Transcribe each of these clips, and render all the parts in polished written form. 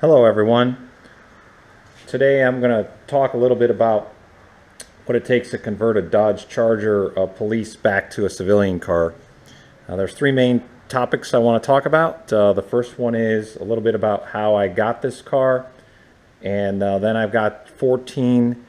Hello everyone. Today I'm going to talk a little bit about what it takes to convert a Dodge Charger police back to a civilian car. There's three main topics I want to talk about. The first one is a little bit about how I got this car, and then I've got 14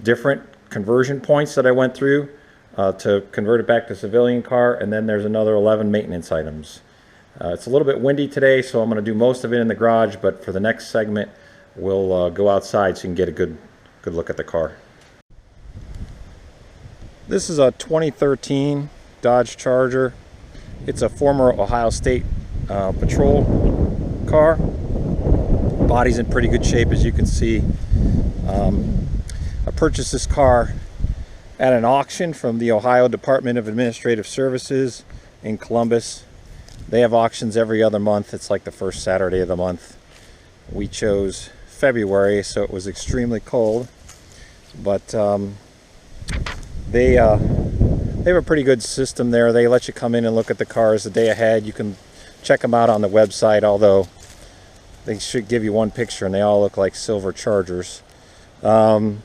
different conversion points that I went through to convert it back to a civilian car, and then there's another 11 maintenance items. It's a little bit windy today, so I'm going to do most of it in the garage, but for the next segment we'll go outside so you can get a good look at the car. This is a 2013 Dodge Charger. It's a former Ohio State patrol car. Body's in pretty good shape, as you can see. I purchased this car at an auction from the Ohio Department of Administrative Services in Columbus. They have auctions every other month. It's like the first Saturday of the month. We chose February, so it was extremely cold, but they have a pretty good system there. They let you come in and look at the cars the day ahead. You can check them out on the website, although they should give you one picture and they all look like silver Chargers. But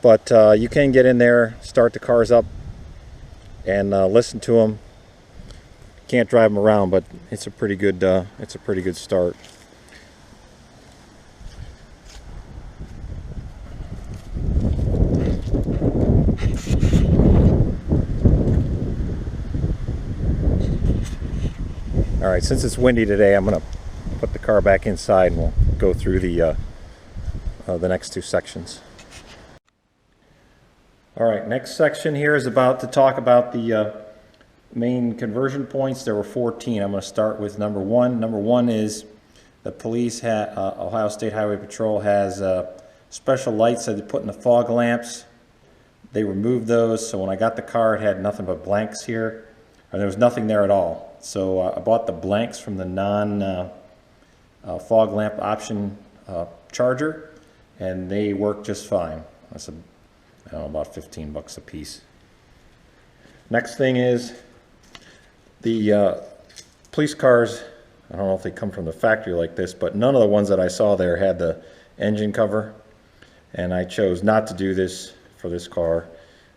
you can get in there, start the cars up, and listen to them. Can't drive them around, but it's a pretty good start. All right, since it's windy today, I'm going to put the car back inside and we'll go through the next two sections. All right, next section here is about to talk about the main conversion points. There were 14. I'm going to start with number one. Number one is the police, Ohio State Highway Patrol has special lights that they put in the fog lamps. They removed those, so when I got the car, it had nothing but blanks here, or there was nothing there at all. So I bought the blanks from the non-fog lamp option Charger, and they work just fine. That's I don't know, about 15 bucks a piece. Next thing is the police cars. I don't know if they come from the factory like this, but none of the ones that I saw there had the engine cover, and I chose not to do this for this car.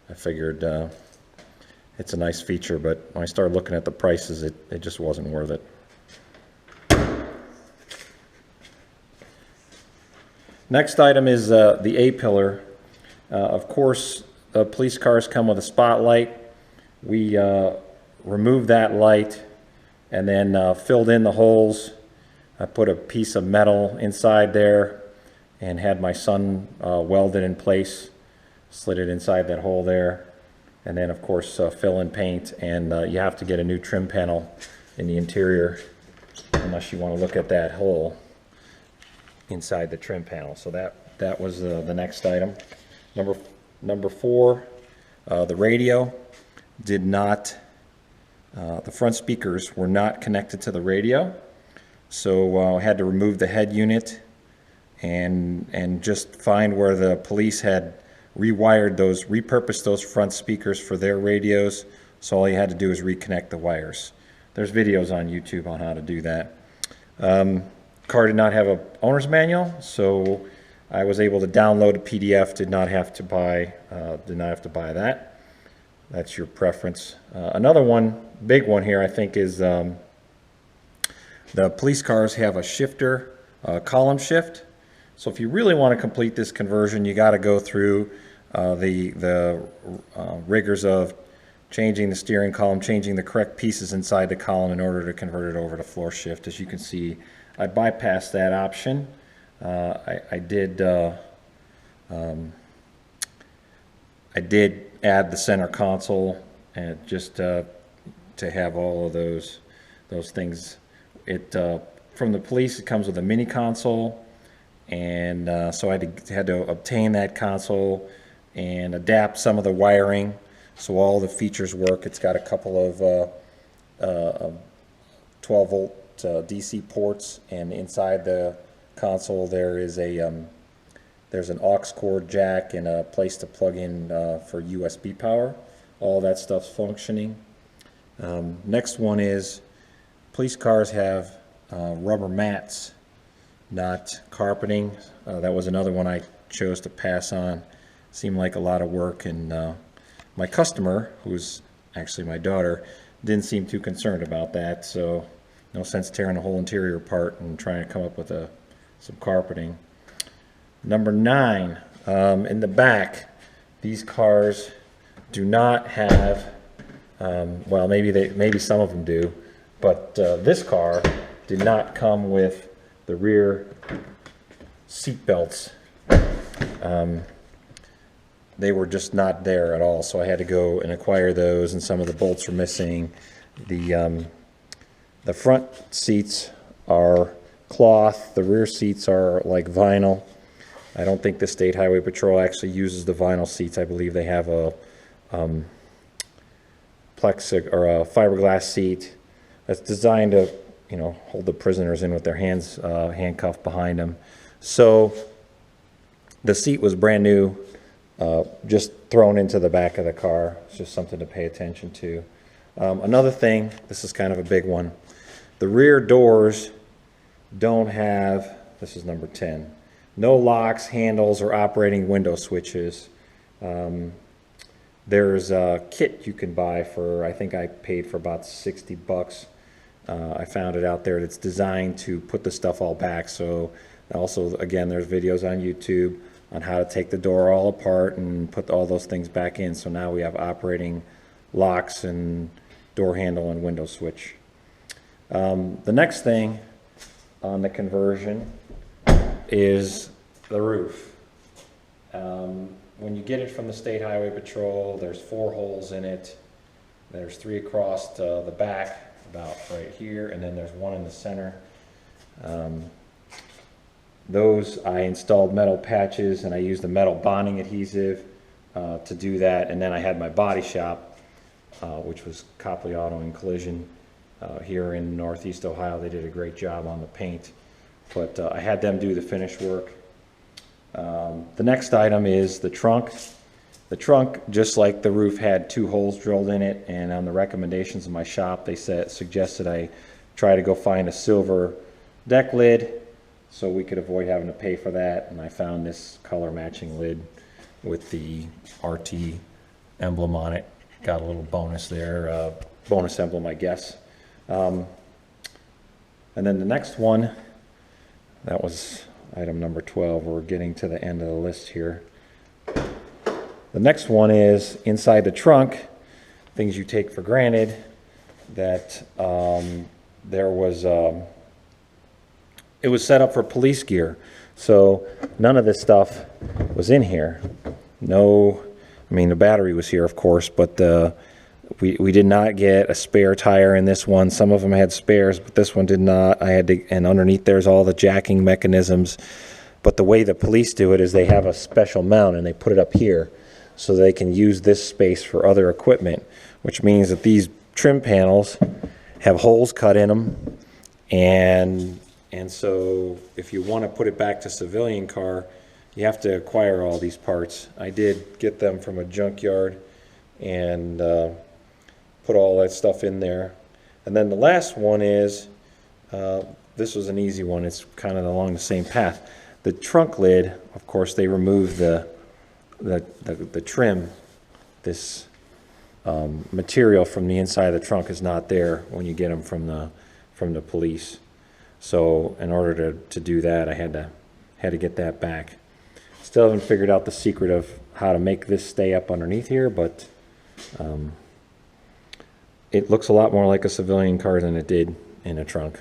I figured it's a nice feature, but when I started looking at the prices, it just wasn't worth it. Next item is the A-pillar. Of course, police cars come with a spotlight. We removed that light and then filled in the holes. I put a piece of metal inside there and had my son weld it in place, slid it inside that hole there, and then of course fill in paint. And you have to get a new trim panel in the interior unless you want to look at that hole inside the trim panel. So that was the next item. Number four, the radio did not, the front speakers were not connected to the radio, so I had to remove the head unit and just find where the police had repurposed those front speakers for their radios. So all you had to do is reconnect the wires. There's videos on YouTube on how to do that. Car did not have an owner's manual, so I was able to download a PDF. Did not have to buy that. That's your preference. Another one, big one here, I think, is the police cars have a shifter, column shift. So if you really want to complete this conversion, you got to go through the rigors of changing the steering column, changing the correct pieces inside the column in order to convert it over to floor shift. As you can see, I bypassed that option. I did add the center console, and just to have all of those things. From the police, it comes with a mini console, and so I had to obtain that console and adapt some of the wiring so all the features work. It's got a couple of 12-volt DC ports, and inside the console there is there's an aux cord jack and a place to plug in for USB power. All that stuff's functioning. Next one is police cars have rubber mats not carpeting. That was another one I chose to pass on. Seemed like a lot of work, and my customer, who's actually my daughter, didn't seem too concerned about that, so no sense tearing the whole interior apart and trying to come up with some carpeting. Number 9, in the back, these cars do not have, well, maybe some of them do, but this car did not come with the rear seat belts. They were just not there at all, so I had to go and acquire those, and some of the bolts were missing. The front seats are cloth, the rear seats are like vinyl. I don't think the State Highway Patrol actually uses the vinyl seats. I believe they have a plexig or a fiberglass seat that's designed to, you know, hold the prisoners in with their hands handcuffed behind them. So the seat was brand new, just thrown into the back of the car. It's just something to pay attention to. Another thing, this is kind of a big one. The rear doors don't have, this is number 10, no locks, handles, or operating window switches. There's a kit you can buy for, I think I paid for about 60 bucks. I found it out there. It's designed to put the stuff all back. So also, again, there's videos on YouTube on how to take the door all apart and put all those things back in. So now we have operating locks and door handle and window switch. The next thing on the conversion is the roof. When you get it from the State Highway Patrol, there's 4 holes in it. There's 3 across the back, about right here, and then there's 1 in the center. Those I installed metal patches, and I used a metal bonding adhesive to do that. And then I had my body shop, which was Copley Auto and Collision here in Northeast Ohio. They did a great job on the paint, but I had them do the finish work. The next item is the trunk. The trunk, just like the roof, had 2 holes drilled in it, and on the recommendations of my shop, they suggested I try to go find a silver deck lid so we could avoid having to pay for that. And I found this color matching lid with the RT emblem on it. Got a little bonus there, bonus emblem, I guess. And then the next one, that was item number 12. We're getting to the end of the list here. The next one is inside the trunk, things you take for granted, that there was, it was set up for police gear. So none of this stuff was in here. No, I mean, the battery was here, of course, but we did not get a spare tire in this one. Some of them had spares, but this one did not. I had to, and underneath there's all the jacking mechanisms. But the way the police do it is they have a special mount and they put it up here so they can use this space for other equipment, which means that these trim panels have holes cut in them. And so if you want to put it back to civilian car, you have to acquire all these parts. I did get them from a junkyard and put all that stuff in there. And then the last one is, this was an easy one. It's kind of along the same path. The trunk lid, of course, they removed the trim. This material from the inside of the trunk is not there when you get them from the police. So in order to do that, I had to get that back. Still haven't figured out the secret of how to make this stay up underneath here, but it looks a lot more like a civilian car than it did in a trunk.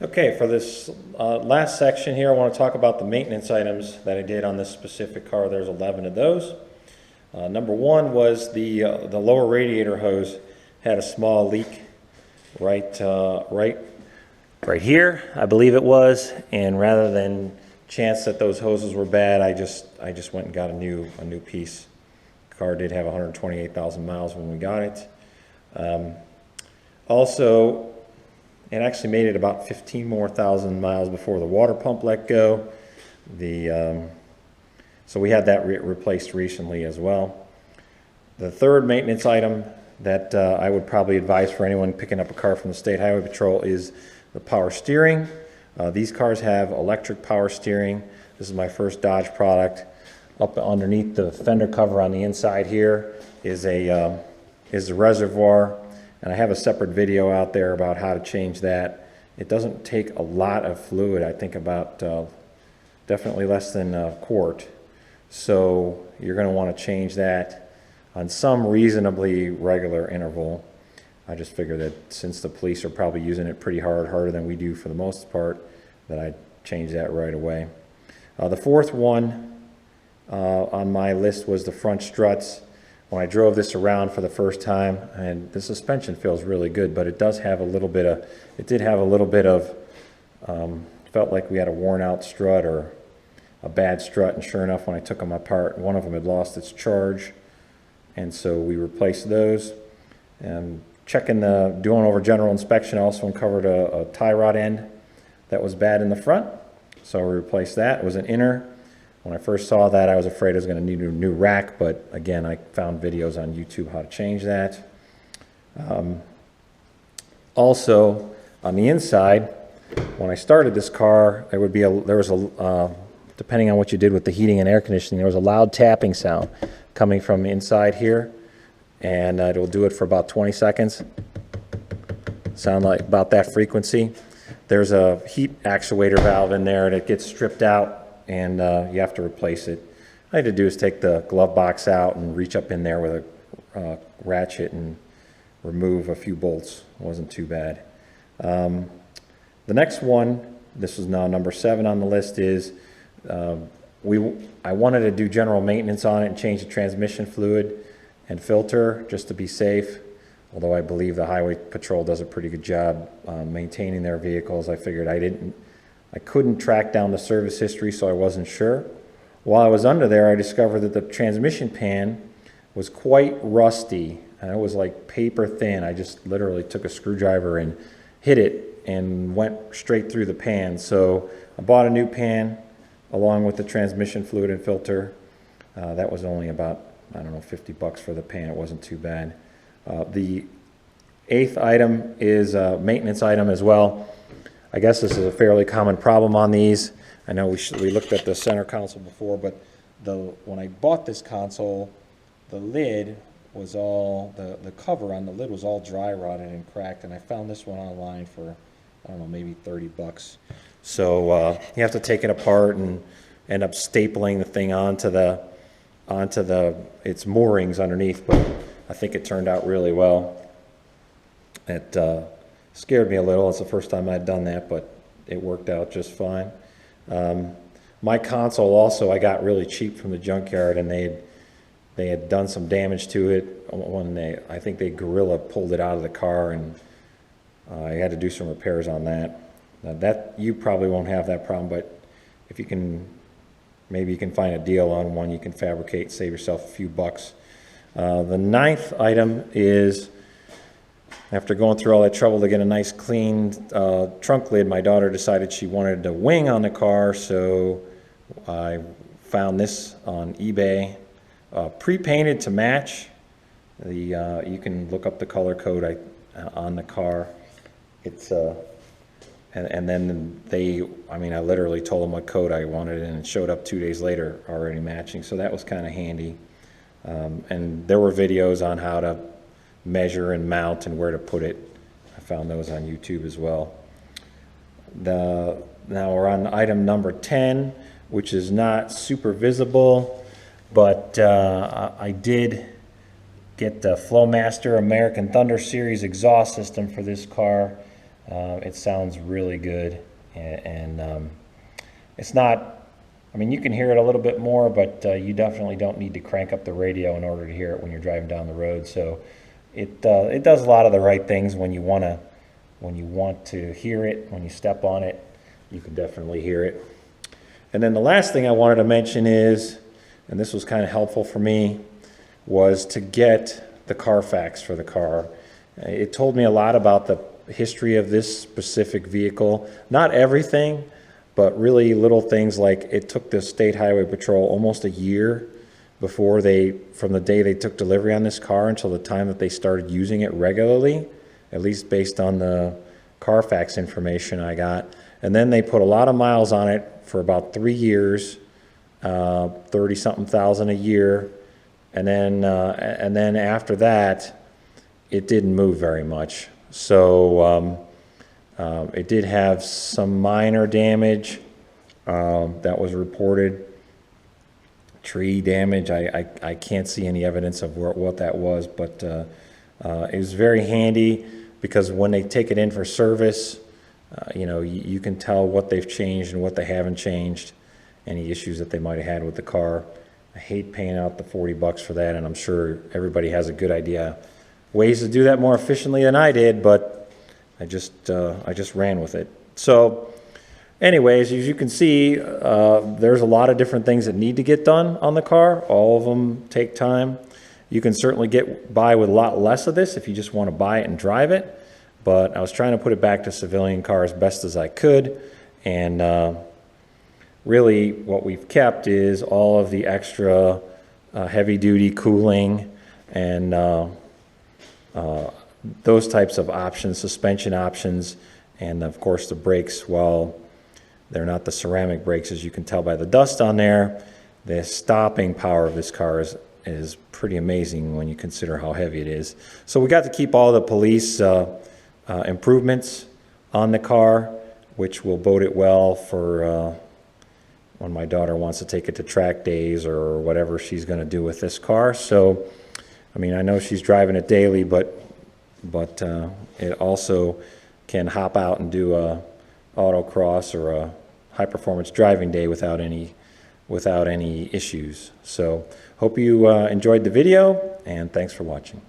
Okay, for this last section here, I want to talk about the maintenance items that I did on this specific car. There's 11 of those. Number 1 was the lower radiator hose had a small leak right here, I believe it was. And rather than chance that those hoses were bad, I just went and got a new piece. The car did have 128,000 miles when we got it. Also, it actually made it about 15 more thousand miles before the water pump let go. So we had that replaced recently as well. The third maintenance item that I would probably advise for anyone picking up a car from the State Highway Patrol is the power steering. These cars have electric power steering. This is my first Dodge product. Up underneath the fender cover on the inside here is a reservoir, and I have a separate video out there about how to change that. It doesn't take a lot of fluid. I think about definitely less than a quart. So you're going to want to change that on some reasonably regular interval. I just figured that since the police are probably using it pretty hard, harder than we do for the most part, that I'd change that right away. The fourth one on my list was the front struts. When I drove this around for the first time, and the suspension feels really good, but it does have a little bit of, felt like we had a worn out strut or a bad strut, and sure enough, when I took them apart, one of them had lost its charge, and so we replaced those. And doing over general inspection, I also uncovered a tie rod end that was bad in the front, so we replaced that. It was an inner. When I first saw that, I was afraid I was going to need a new rack, but again, I found videos on YouTube how to change that. Also, on the inside, when I started this car, depending on what you did with the heating and air conditioning, there was a loud tapping sound coming from inside here, and it'll do it for about 20 seconds. Sound like about that frequency. There's a heat actuator valve in there, and it gets stripped out, and you have to replace it. All I had to do is take the glove box out and reach up in there with a ratchet and remove a few bolts. It wasn't too bad. The next one, this is now number 7 on the list, is I wanted to do general maintenance on it and change the transmission fluid and filter just to be safe. Although I believe the Highway Patrol does a pretty good job maintaining their vehicles, I figured I couldn't track down the service history, so I wasn't sure. While I was under there, I discovered that the transmission pan was quite rusty, and it was like paper thin. I just literally took a screwdriver and hit it and went straight through the pan. So I bought a new pan along with the transmission fluid and filter. That was only about, I don't know, 50 bucks for the pan. It wasn't too bad. The 8th item is a maintenance item as well. I guess this is a fairly common problem on these. I know we looked at the center console before, but when I bought this console, the lid was all, the cover on the lid was all dry rotted and cracked, and I found this one online for, I don't know, maybe 30 bucks. So you have to take it apart and end up stapling the thing onto its moorings underneath, but I think it turned out really well. It scared me a little. It's the first time I'd done that, but it worked out just fine. My console also I got really cheap from the junkyard, and they had done some damage to it when I think they gorilla pulled it out of the car, and I had to do some repairs on that. Now you probably won't have that problem, but if you can, maybe you can find a deal on one you can fabricate, save yourself a few bucks. The 9th item is, after going through all that trouble to get a nice clean trunk lid, my daughter decided she wanted a wing on the car, so I found this on eBay, pre-painted to match. You can look up the color code on the car. It's and then I literally told them what code I wanted, and it showed up 2 days later already matching, so that was kind of handy. And there were videos on how to measure and mount and where to put it. I found those on YouTube as well. Now we're on item number 10, which is not super visible, but I did get the Flowmaster American Thunder Series exhaust system for this car. It sounds really good, and it's not, you can hear it a little bit more, but you definitely don't need to crank up the radio in order to hear it when you're driving down the road. So it does a lot of the right things when you want to hear it. When you step on it, you can definitely hear it. And then the last thing I wanted to mention is, and this was kind of helpful for me, was to get the Carfax for the car. It told me a lot about the history of this specific vehicle. Not everything, but really little things like it took the State Highway Patrol almost a year from the day they took delivery on this car until the time that they started using it regularly, at least based on the Carfax information I got. And then they put a lot of miles on it for about 3 years, 30-something thousand a year. And then after that, it didn't move very much. So it did have some minor damage that was reported. Tree damage, I can't see any evidence of what that was, but it was very handy because when they take it in for service, you know, you can tell what they've changed and what they haven't changed, any issues that they might have had with the car. I hate paying out the $40 for that, and I'm sure everybody has a good idea ways to do that more efficiently than I did, but I just ran with it. So anyways, as you can see, there's a lot of different things that need to get done on the car. All of them take time. You can certainly get by with a lot less of this if you just want to buy it and drive it, but I was trying to put it back to civilian cars best as I could, and really what we've kept is all of the extra heavy-duty cooling and those types of options, suspension options, and of course the brakes. Well, they're not the ceramic brakes, as you can tell by the dust on there. The stopping power of this car is pretty amazing when you consider how heavy it is. So we got to keep all the police improvements on the car, which will bode it well for when my daughter wants to take it to track days or whatever she's going to do with this car. So, I mean, I know she's driving it daily, but it also can hop out and do a autocross or a high-performance driving day without any issues. So hope you enjoyed the video, and thanks for watching.